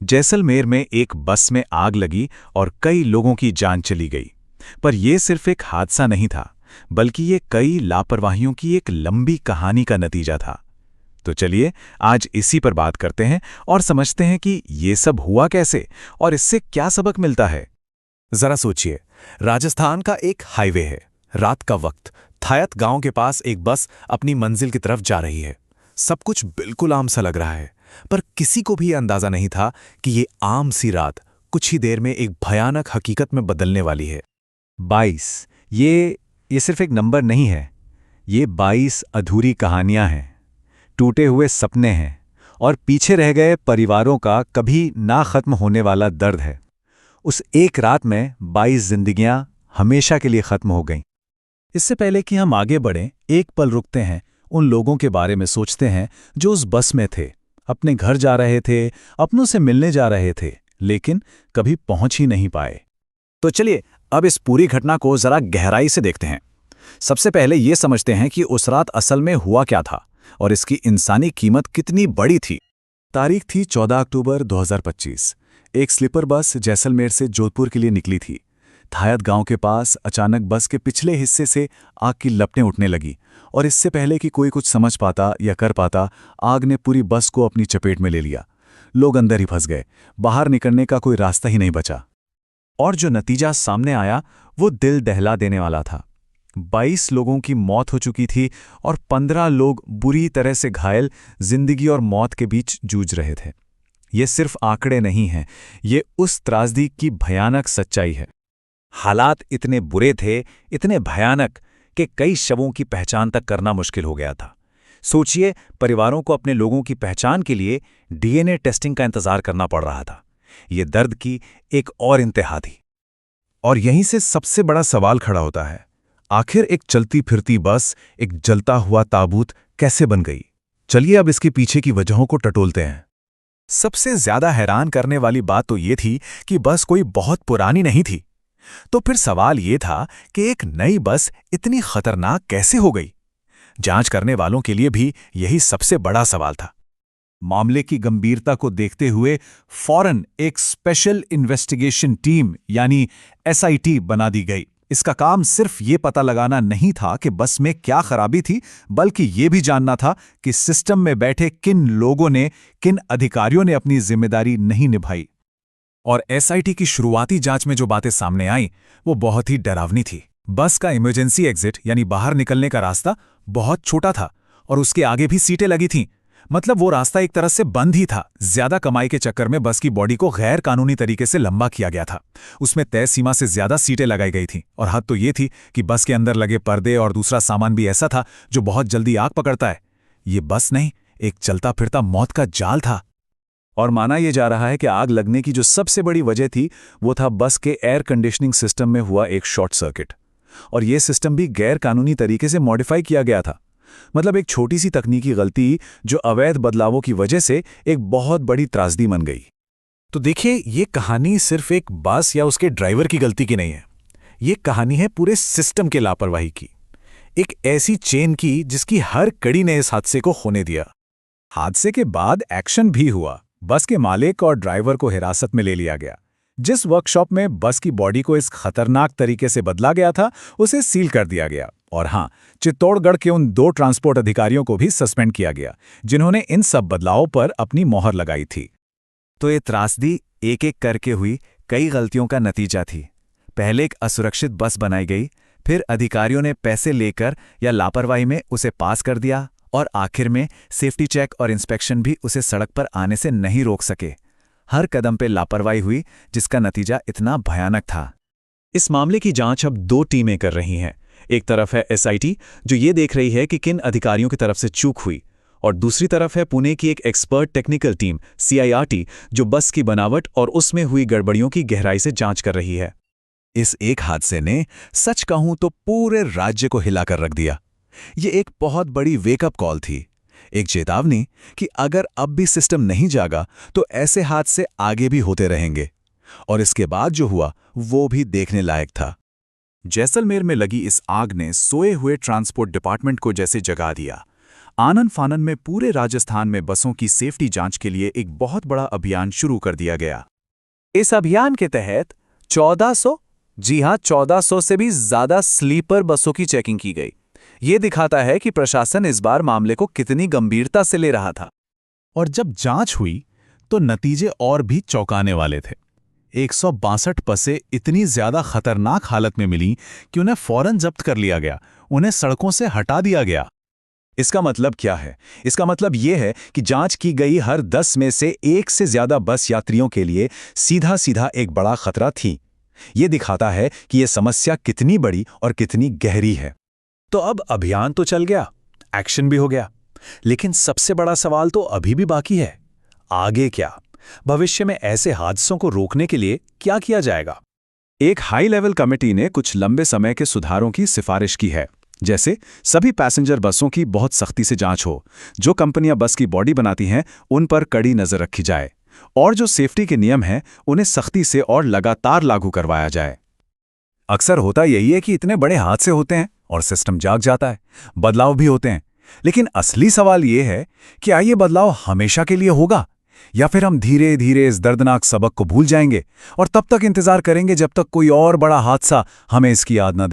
जैसलमेर में एक बस में आग लगी और कई लोगों की जान चली गई। पर यह सिर्फ एक हादसा नहीं था, बल्कि ये कई लापरवाहियों की एक लंबी कहानी का नतीजा था। तो चलिए आज इसी पर बात करते हैं और समझते हैं कि ये सब हुआ कैसे और इससे क्या सबक मिलता है। जरा सोचिए, राजस्थान का एक हाईवे है। रात का वक्त थायत गांव के पास एक बस अपनी मंजिल की तरफ जा रही है। सब कुछ बिल्कुल आम सा लग रहा है, पर किसी को भी अंदाजा नहीं था कि ये आम सी रात कुछ ही देर में एक भयानक हकीकत में बदलने वाली है। 22 ये सिर्फ एक नंबर नहीं है, ये 22 अधूरी कहानियां हैं, टूटे हुए सपने हैं और पीछे रह गए परिवारों का कभी ना खत्म होने वाला दर्द है। उस एक रात में 22 जिंदगियां हमेशा के लिए खत्म हो गईं। इससे पहले कि हम आगे बढ़ें, एक पल रुकते हैं, उन लोगों के बारे में सोचते हैं जो उस बस में थे, अपने घर जा रहे थे, अपनों से मिलने जा रहे थे, लेकिन कभी पहुंच ही नहीं पाए। तो चलिए अब इस पूरी घटना को जरा गहराई से देखते हैं। सबसे पहले ये समझते हैं कि उस रात असल में हुआ क्या था और इसकी इंसानी कीमत कितनी बड़ी थी। तारीख थी 14 अक्टूबर 2025। एक स्लीपर बस जैसलमेर से जोधपुर के लिए निकली थी। थायत गांव के पास अचानक बस के पिछले हिस्से से आग की लपटें उठने लगी और इससे पहले कि कोई कुछ समझ पाता या कर पाता, आग ने पूरी बस को अपनी चपेट में ले लिया। लोग अंदर ही फंस गए, बाहर निकलने का कोई रास्ता ही नहीं बचा। और जो नतीजा सामने आया वो दिल दहला देने वाला था। 22 लोगों की मौत हो चुकी थी और 15 लोग बुरी तरह से घायल जिंदगी और मौत के बीच जूझ रहे थे। ये सिर्फ आंकड़े नहीं हैं, ये उस त्रासदी की भयानक सच्चाई है। हालात इतने बुरे थे, इतने भयानक कि कई शवों की पहचान तक करना मुश्किल हो गया था। सोचिए, परिवारों को अपने लोगों की पहचान के लिए डीएनए टेस्टिंग का इंतजार करना पड़ रहा था। ये दर्द की एक और इंतहा थी। और यहीं से सबसे बड़ा सवाल खड़ा होता है, आखिर एक चलती फिरती बस, एक जलता हुआ ताबूत कैसे बन गई? चलिए अब इसके पीछे की वजहों को टटोलते हैं। सबसे ज्यादा हैरान करने वाली बात तो ये थी कि बस कोई बहुत पुरानी नहीं थी। तो फिर सवाल ये था कि एक नई बस इतनी खतरनाक कैसे हो गई? जांच करने वालों के लिए भी यही सबसे बड़ा सवाल था। मामले की गंभीरता को देखते हुए फौरन एक स्पेशल इन्वेस्टिगेशन टीम यानी एसआईटी बना दी गई। इसका काम सिर्फ ये पता लगाना नहीं था कि बस में क्या खराबी थी, बल्कि ये भी जानना था कि सिस्टम में बैठे किन लोगों ने, किन अधिकारियों ने अपनी जिम्मेदारी नहीं निभाई। और एसआईटी की शुरुआती जांच में जो बातें सामने आईं वो बहुत ही डरावनी थी। बस का इमरजेंसी एग्जिट यानी बाहर निकलने का रास्ता बहुत छोटा था और उसके आगे भी सीटें लगी थीं। मतलब वो रास्ता एक तरह से बंद ही था। ज्यादा कमाई के चक्कर में बस की बॉडी को गैर कानूनी तरीके से लंबा किया गया था। उसमें तय सीमा से ज्यादा सीटें लगाई गई थीं और हद तो ये थी कि बस के अंदर लगे पर्दे और दूसरा सामान भी ऐसा था जो बहुत जल्दी आग पकड़ता है। ये बस नहीं, एक चलता फिरता मौत का जाल था। और माना यह जा रहा है कि आग लगने की जो सबसे बड़ी वजह थी वो था बस के एयर कंडीशनिंग सिस्टम में हुआ एक शॉर्ट सर्किट। और यह सिस्टम भी गैर कानूनी तरीके से मॉडिफाई किया गया था। मतलब एक छोटी सी तकनीकी गलती जो अवैध बदलावों की वजह से एक बहुत बड़ी त्रासदी बन गई। तो देखिए, ये कहानी सिर्फ एक बस या उसके ड्राइवर की गलती की नहीं है। ये कहानी है पूरे सिस्टम के लापरवाही की, एक ऐसी चेन की जिसकी हर कड़ी ने इस हादसे को होने दिया। हादसे के बाद एक्शन भी हुआ। बस के मालिक और ड्राइवर को हिरासत में ले लिया गया। जिस वर्कशॉप में बस की बॉडी को इस खतरनाक तरीके से बदला गया था उसे सील कर दिया गया। और हां, चित्तौड़गढ़ के उन 2 ट्रांसपोर्ट अधिकारियों को भी सस्पेंड किया गया जिन्होंने इन सब बदलावों पर अपनी मोहर लगाई थी। तो ये त्रासदी एक एक करके हुई कई गलतियों का नतीजा थी। पहले एक असुरक्षित बस बनाई गई, फिर अधिकारियों ने पैसे लेकर या लापरवाही में उसे पास कर दिया और आखिर में सेफ्टी चेक और इंस्पेक्शन भी उसे सड़क पर आने से नहीं रोक सके। हर कदम पे लापरवाही हुई जिसका नतीजा इतना भयानक था। इस मामले की जांच अब 2 टीमें कर रही हैं। एक तरफ है एसआईटी जो ये देख रही है कि किन अधिकारियों की तरफ से चूक हुई, और दूसरी तरफ है पुणे की एक एक्सपर्ट टेक्निकल टीम सीआईआरटी जो बस की बनावट और उसमें हुई गड़बड़ियों की गहराई से जांच कर रही है। इस एक हादसे ने, सच कहूं तो, पूरे राज्य को हिलाकर रख दिया। ये एक बहुत बड़ी वेकअप कॉल थी, एक चेतावनी कि अगर अब भी सिस्टम नहीं जागा तो ऐसे हादसे आगे भी होते रहेंगे। और इसके बाद जो हुआ वो भी देखने लायक था। जैसलमेर में लगी इस आग ने सोए हुए ट्रांसपोर्ट डिपार्टमेंट को जैसे जगा दिया। आनन फानन में पूरे राजस्थान में बसों की सेफ्टी जांच के लिए एक बहुत बड़ा अभियान शुरू कर दिया गया। इस अभियान के तहत 1400, जी हां 1400 से भी ज्यादा स्लीपर बसों की चेकिंग की गई। ये दिखाता है कि प्रशासन इस बार मामले को कितनी गंभीरता से ले रहा था। और जब जांच हुई तो नतीजे और भी चौंकाने वाले थे। 162 बसें इतनी ज्यादा खतरनाक हालत में मिली कि उन्हें फौरन जब्त कर लिया गया, उन्हें सड़कों से हटा दिया गया। इसका मतलब क्या है? इसका मतलब ये है कि जांच की गई हर 10 में से 1 से ज्यादा बस यात्रियों के लिए सीधा सीधा एक बड़ा खतरा थी। ये दिखाता है कि ये समस्या कितनी बड़ी और कितनी गहरी है। तो अब अभियान तो चल गया, एक्शन भी हो गया, लेकिन सबसे बड़ा सवाल तो अभी भी बाकी है। आगे क्या? भविष्य में ऐसे हादसों को रोकने के लिए क्या किया जाएगा? एक हाई लेवल कमेटी ने कुछ लंबे समय के सुधारों की सिफारिश की है, जैसे सभी पैसेंजर बसों की बहुत सख्ती से जांच हो, जो कंपनियां बस की बॉडी बनाती हैं उन पर कड़ी नजर रखी जाए, और जो सेफ्टी के नियम हैं उन्हें सख्ती से और लगातार लागू करवाया जाए। अक्सर होता यही है कि इतने बड़े हादसे होते हैं और सिस्टम जाग जाता है, बदलाव भी होते हैं, लेकिन असली सवाल ये है कि क्या ये बदलाव हमेशा के लिए होगा, या फिर हम धीरे धीरे इस दर्दनाक सबक को भूल जाएंगे और तब तक इंतजार करेंगे जब तक कोई और बड़ा हादसा हमें इसकी याद न